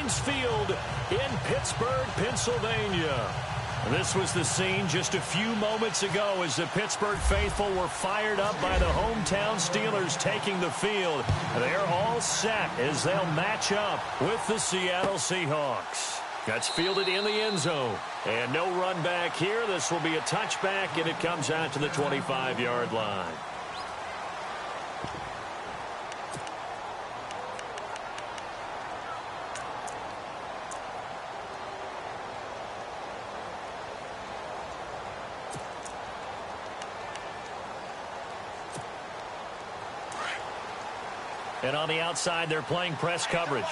Heinz Field in Pittsburgh, Pennsylvania. This was the scene just a few moments ago as the Pittsburgh faithful were fired up by the hometown Steelers taking the field. They're all set as they'll match up with the Seattle Seahawks. That's fielded in the end zone. And no run back here. This will be a touchback, and it comes out to the 25-yard line. And on the outside, they're playing press coverage.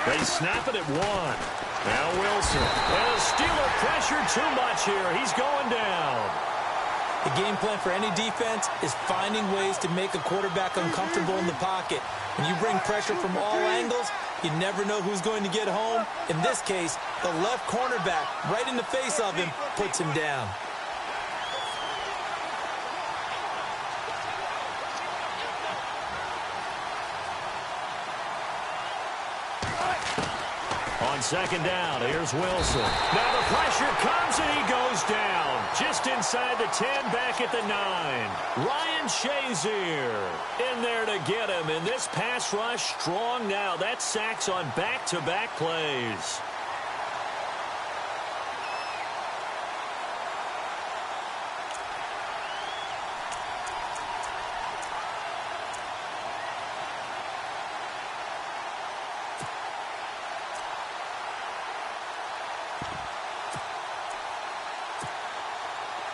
They snap it at one. Now Wilson. And a Steeler pressure too much here. He's going down. The game plan for any defense is finding ways to make a quarterback uncomfortable in the pocket. When you bring pressure from all angles, you never know who's going to get home. In this case, the left cornerback, right in the face of him, puts him down. On second down, here's Wilson. Now the pressure comes and he goes down. Just inside the 10, back at the 9. Ryan Shazier in there to get him. And this pass rush strong now. That's sacks on back-to-back plays.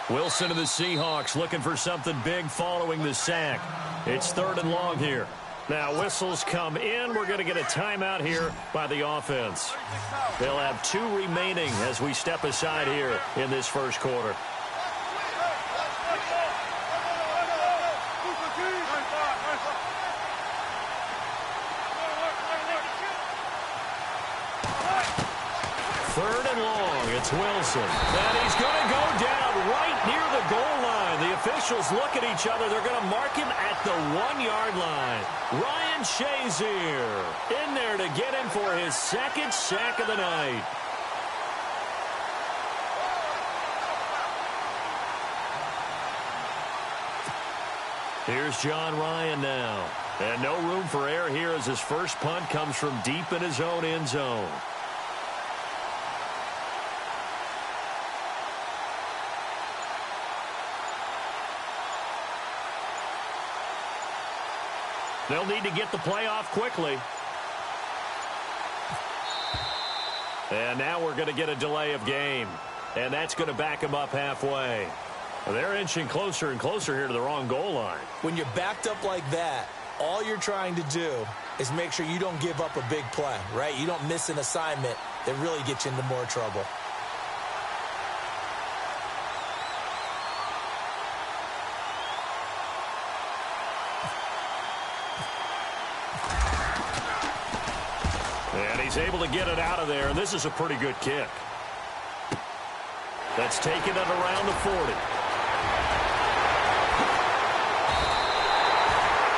Wilson of the Seahawks looking for something big following the sack. It's 3rd and long here. Now whistles come in. We're going to get a timeout here by the offense. They'll have 2 remaining as we step aside here in this first quarter. It's Wilson. And he's going to go down right near the goal line. The officials look at each other. They're going to mark him at the 1-yard line. Ryan Shazier in there to get him for his 2nd sack of the night. Here's John Ryan now. And no room for error here as his first punt comes from deep in his own end zone. They'll need to get the play off quickly. And now we're going to get a delay of game. And that's going to back them up halfway. They're inching closer and closer here to the wrong goal line. When you're backed up like that, all you're trying to do is make sure you don't give up a big play, right? You don't miss an assignment that really gets you into more trouble. He's able to get it out of there, and this is a pretty good kick. That's taken it around the 40.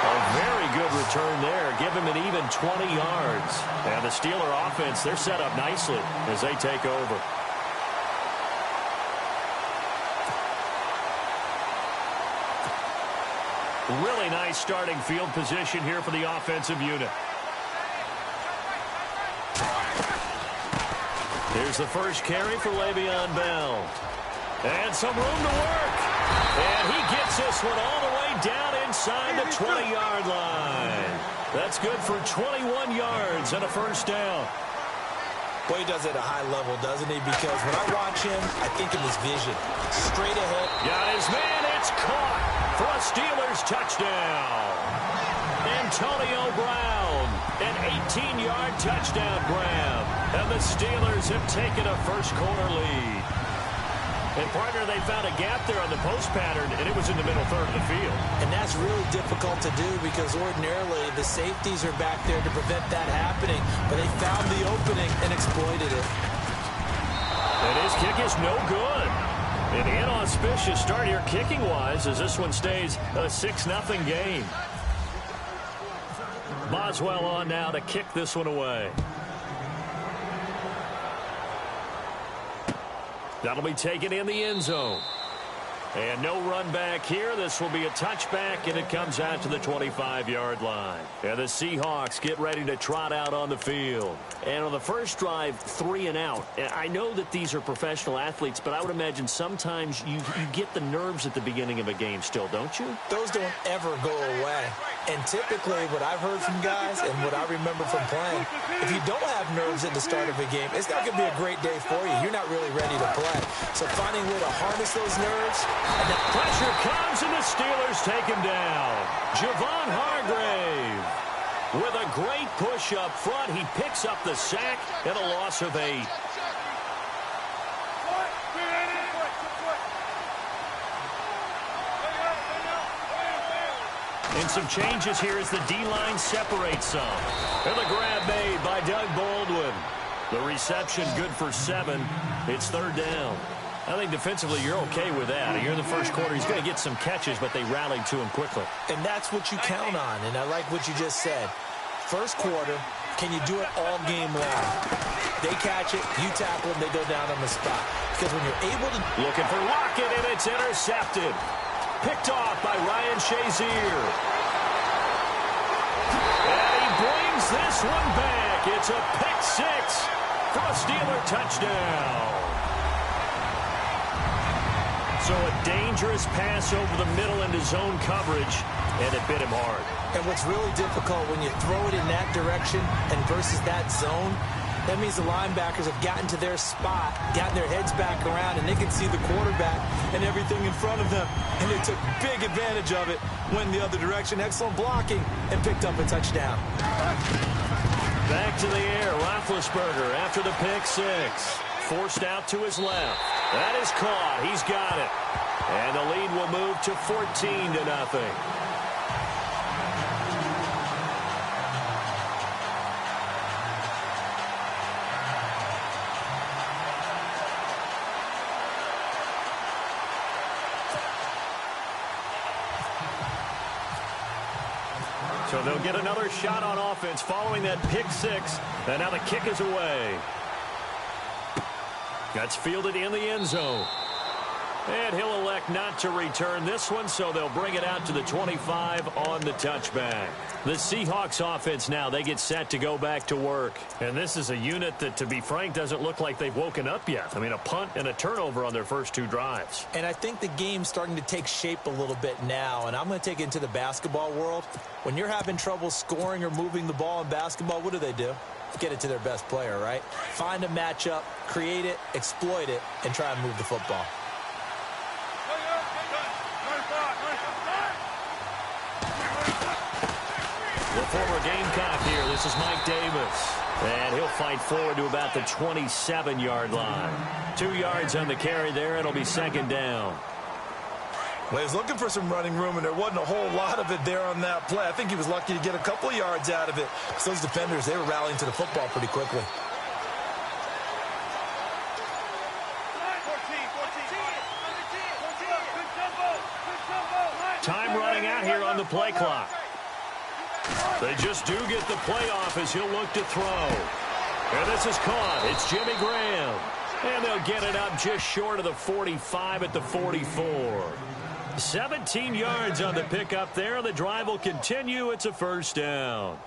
A very good return there. Give him an even 20 yards. And the Steeler offense, they're set up nicely as they take over. Really nice starting field position here for the offensive unit. Here's the first carry for Le'Veon Bell. And some room to work. And he gets this one all the way down inside the 20-yard line. That's good for 21 yards and a first down. Boy, he does it at a high level, doesn't he? Because when I watch him, I think of his vision. Straight ahead. Got his man. It's caught for a Steelers touchdown. Antonio Brown, an 18-yard touchdown grab. And the Steelers have taken a first quarter lead. And, partner, they found a gap there on the post pattern, and it was in the middle third of the field. And that's really difficult to do because ordinarily the safeties are back there to prevent that happening. But they found the opening and exploited it. And his kick is no good. An inauspicious start here kicking-wise as this one stays a 6-0 game. Boswell on now to kick this one away. That'll be taken in the end zone. And no run back here. This will be a touchback, and it comes out to the 25-yard line. And the Seahawks get ready to trot out on the field. And on the first drive, 3 and out. I know that these are professional athletes, but I would imagine sometimes you get the nerves at the beginning of a game still, don't you? Those don't ever go away. And typically what I've heard from guys and what I remember from playing, if you don't have nerves at the start of a game, it's not going to be a great day for you. You're not really ready to play. So finding a way to harness those nerves. And the pressure comes, and the Steelers take him down. Javon Hargrave with a great push up front. He picks up the sack and a loss of 8. And some changes here as the D-line separates some. And the grab made by Doug Baldwin. The reception good for 7. It's third down. I think defensively you're okay with that. Here in the first quarter, he's going to get some catches, but they rallied to him quickly. And that's what you count on, and I like what you just said. First quarter, can you do it all game long? They catch it, you tackle them, they go down on the spot. Because when you're able to... Looking for Lockett, and it's intercepted. Picked off by Ryan Shazier. And he brings this one back. It's a pick 6 for a Steeler touchdown. So a dangerous pass over the middle into zone coverage, and it bit him hard. And what's really difficult when you throw it in that direction and versus that zone, that means the linebackers have gotten to their spot, gotten their heads back around, and they can see the quarterback and everything in front of them. And they took big advantage of it, went the other direction, excellent blocking, and picked up a touchdown. Back to the air, Roethlisberger after the pick 6. Forced out to his left. That is caught. He's got it. And the lead will move to 14-0. So they'll get another shot on offense following that pick 6. And now the kick is away. That's fielded in the end zone. And he'll elect not to return this one, so they'll bring it out to the 25 on the touchback. The Seahawks offense now, they get set to go back to work. And this is a unit that, to be frank, doesn't look like they've woken up yet. I mean, a punt and a turnover on their first 2 drives. And I think the game's starting to take shape a little bit now, and I'm going to take it into the basketball world. When you're having trouble scoring or moving the ball in basketball, what do? Get it to their best player, right? Find a matchup, create it, exploit it, and try and move the football. The former Gamecock here. This is Mike Davis. And he'll fight forward to about the 27-yard line. 2 yards on the carry there. It'll be second down. Well, he was looking for some running room, and there wasn't a whole lot of it there on that play. I think he was lucky to get a couple of yards out of it. Because those defenders, they were rallying to the football pretty quickly. Time running out here on the play clock. They just do get the play off as he'll look to throw. And this is caught. It's Jimmy Graham. And they'll get it up just short of the 45 at the 44. 17 yards on the pickup there. The drive will continue. It's a first down.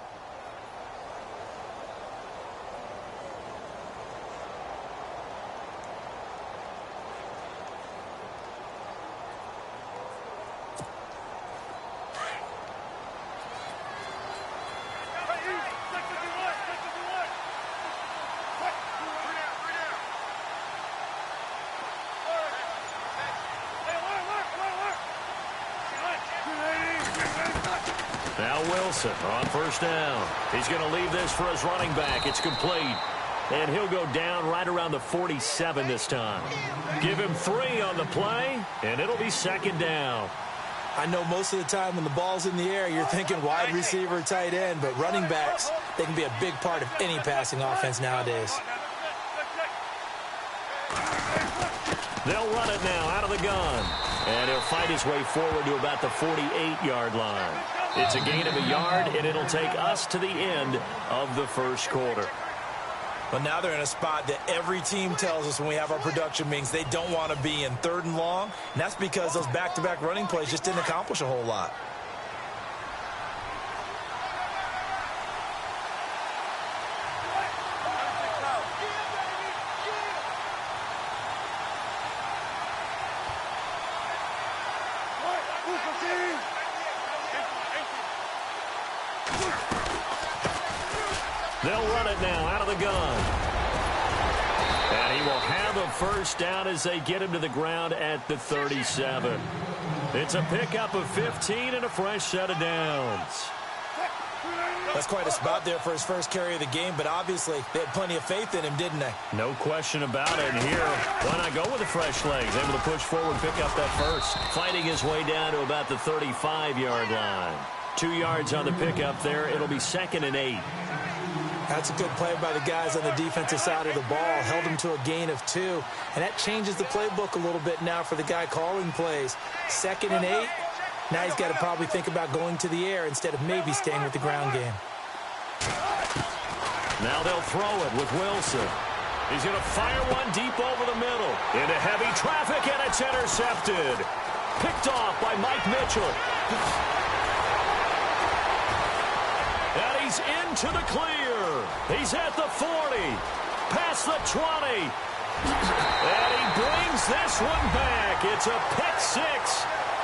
Now Wilson on first down. He's going to leave this for his running back. It's complete. And he'll go down right around the 47 this time. Give him 3 on the play, and it'll be second down. I know most of the time when the ball's in the air, you're thinking wide receiver, tight end, but running backs, they can be a big part of any passing offense nowadays. They'll run it now out of the gun. And he'll fight his way forward to about the 48-yard line. It's a gain of a yard, and it'll take us to the end of the first quarter. But now they're in a spot that every team tells us when we have our production meetings they don't want to be in, 3rd and long. And that's because those back-to-back running plays just didn't accomplish a whole lot. They'll run it now out of the gun. And he will have a first down as they get him to the ground at the 37. It's a pickup of 15 and a fresh set of downs. That's quite a spot there for his first carry of the game, but obviously they had plenty of faith in him, didn't they? No question about it. And here, why not go with the fresh legs? Able to push forward, pick up that first. Fighting his way down to about the 35-yard line. 2 yards on the pickup there. It'll be 2nd and 8. That's a good play by the guys on the defensive side of the ball. Held him to a gain of 2. And that changes the playbook a little bit now for the guy calling plays. 2nd and 8. Now he's got to probably think about going to the air instead of maybe staying with the ground game. Now they'll throw it with Wilson. He's going to fire one deep over the middle. Into heavy traffic, and it's intercepted. Picked off by Mike Mitchell. And he's into the clear. He's at the 40. Past the 20. And he brings this one back. It's a pick 6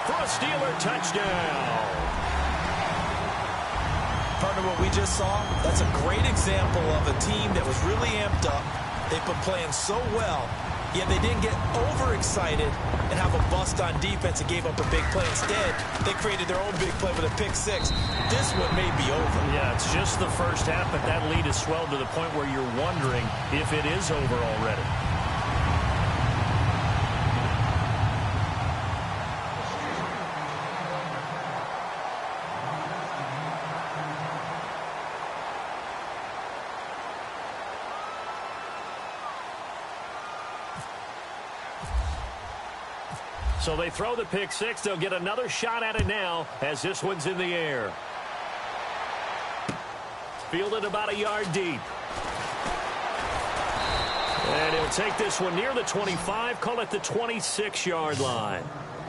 for a Steeler touchdown. Partner, what we just saw, that's a great example of a team that was really amped up. They've been playing so well, yet they didn't get overexcited and have a bust on defense and gave up a big play. Instead, they created their own big play with a pick 6. This one may be over. Yeah, it's just the first half, but that lead has swelled to the point where you're wondering if it is over already. So they throw the pick 6. They'll get another shot at it now as this one's in the air. Fielded about a yard deep. And he'll take this one near the 25, call it the 26-yard line.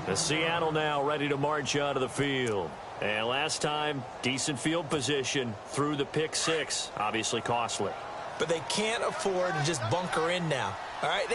The Seattle now ready to march out of the field. And last time, decent field position through the pick 6, obviously costly. But they can't afford to just bunker in now. All right,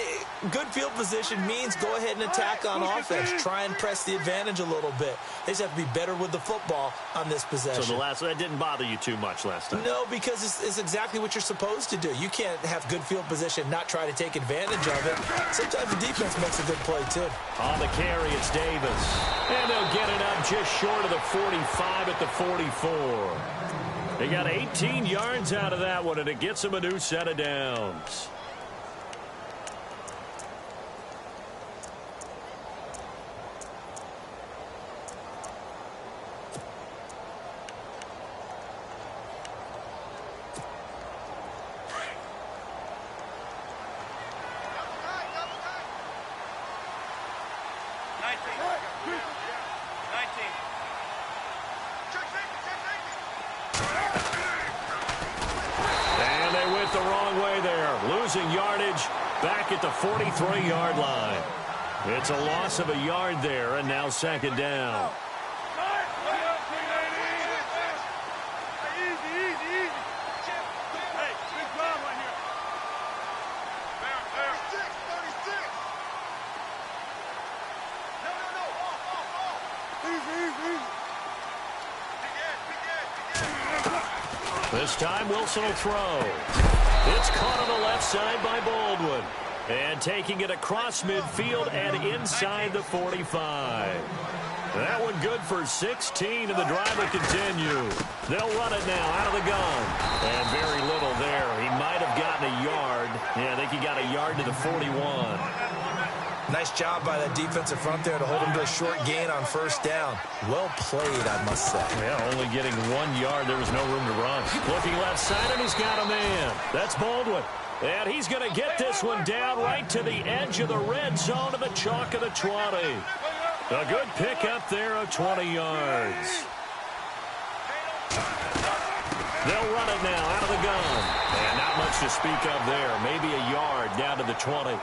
good field position means go ahead and attack on offense. Try and press the advantage a little bit. They just have to be better with the football on this possession. So that didn't bother you too much last time? No, because it's exactly what you're supposed to do. You can't have good field position, not try to take advantage of it. Sometimes the defense makes a good play, too. On the carry, it's Davis. And they'll get it up just short of the 45 at the 44. They got 18 yards out of that one, and it gets them a new set of downs. Losing yardage back at the 43-yard line. It's a loss of a yard there, and now 2nd down. This time Wilson will throw. It's caught on the left side by Baldwin. And taking it across midfield and inside the 45. That one good for 16, and the drive will continue. They'll run it now out of the gun. And very little there. He might have gotten a yard. yard to the 41. Nice job by that defensive front there to hold him to a short gain on first down. Well played, I must say. Yeah, only getting 1 yard. There was no room to run. Looking left side, and he's got a man. That's Baldwin. And he's going to get this one down right to the edge of the red zone to the chalk of the 20. A good pick up there of 20 yards. They'll run it now out of the gun. And not much to speak of there. Maybe a yard down to the 20.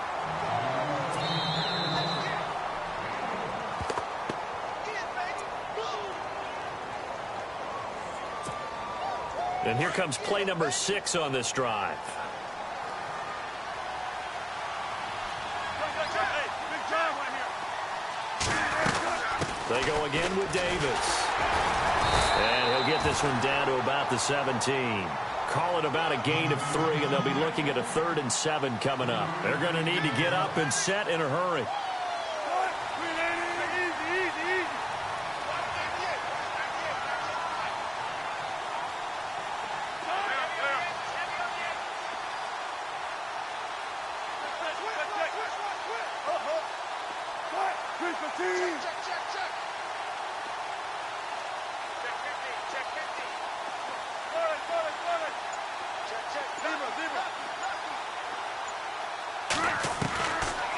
And here comes play number 6 on this drive. They go again with Davis. And he'll get this one down to about the 17. Call it about a gain of 3, and they'll be looking at a 3rd and 7 coming up. They're going to need to get up and set in a hurry.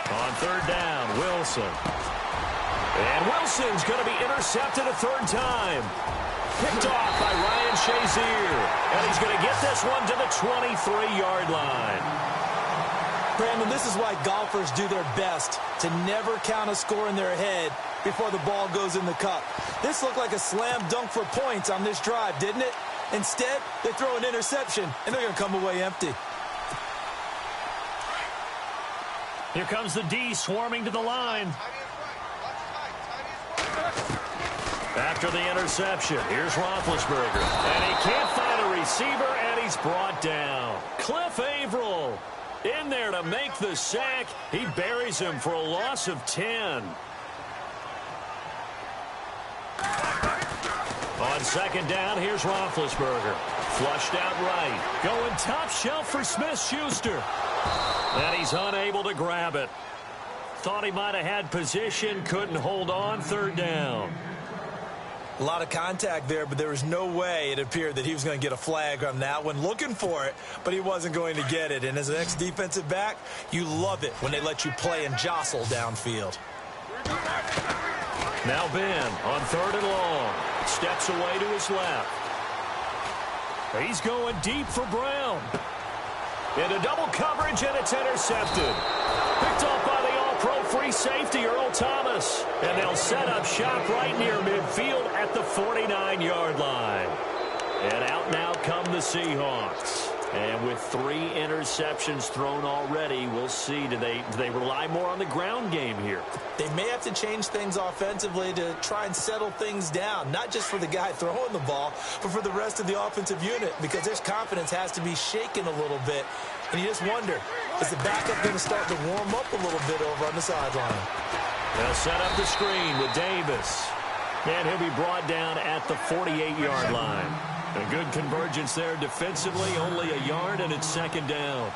On 3rd down, Wilson. And Wilson's going to be intercepted a 3rd time. Picked off by Ryan Shazier. And he's going to get this one to the 23-yard line. Brandon, this is why golfers do their best to never count a score in their head before the ball goes in the cup. This looked like a slam dunk for points on this drive, didn't it? Instead, they throw an interception, and they're going to come away empty. Here comes the D swarming to the line. After the interception, here's Roethlisberger. And he can't find a receiver, and he's brought down. Cliff Averill in there to make the sack. He buries him for a loss of 10. On 2nd down, here's Roethlisberger. Flushed out right. Going top shelf for Smith-Schuster. And he's unable to grab it. Thought he might have had position, couldn't hold on. 3rd down. A lot of contact there, but there was no way it appeared that he was going to get a flag on that one. Looking for it, but he wasn't going to get it. And as an ex-defensive back, you love it when they let you play and jostle downfield. Now Ben on 3rd and long. Steps away to his left. He's going deep for Brown. Into double coverage, and it's intercepted. Picked off by the all-pro free safety, Earl Thomas. And they'll set up shop right near midfield at the 49-yard line. And out now come the Seahawks. And with 3 interceptions thrown already, we'll see. Do they rely more on the ground game here? They may have to change things offensively to try and settle things down, not just for the guy throwing the ball, but for the rest of the offensive unit, because his confidence has to be shaken a little bit. And you just wonder, is the backup going to start to warm up a little bit over on the sideline? They'll set up the screen with Davis. And he'll be brought down at the 48-yard line. A good convergence there defensively, only a yard, and it's 2nd down.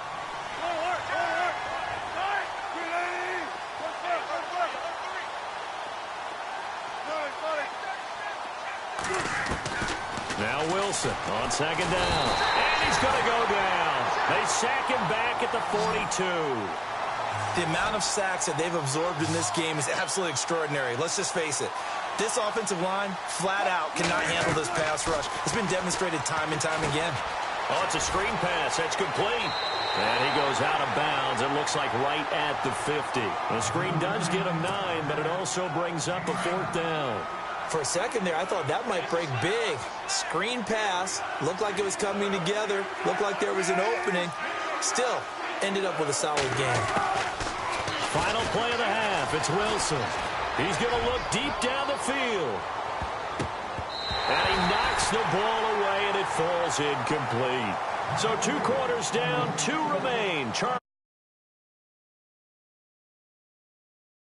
Now Wilson on 2nd down. And he's going to go down. They sack him back at the 42. The amount of sacks that they've absorbed in this game is absolutely extraordinary. Let's just face it. This offensive line, flat out, cannot handle this pass rush. It's been demonstrated time and time again. Oh, it's a screen pass. That's complete. And he goes out of bounds. It looks like right at the 50. The screen does get him 9, but it also brings up a 4th down. For a second there, I thought that might break big. Screen pass. Looked like it was coming together. Looked like there was an opening. Still, ended up with a solid game. Final play of the half. It's Wilson. He's going to look deep down the field. And he knocks the ball away, and it falls incomplete. So 2 quarters down, 2 remain.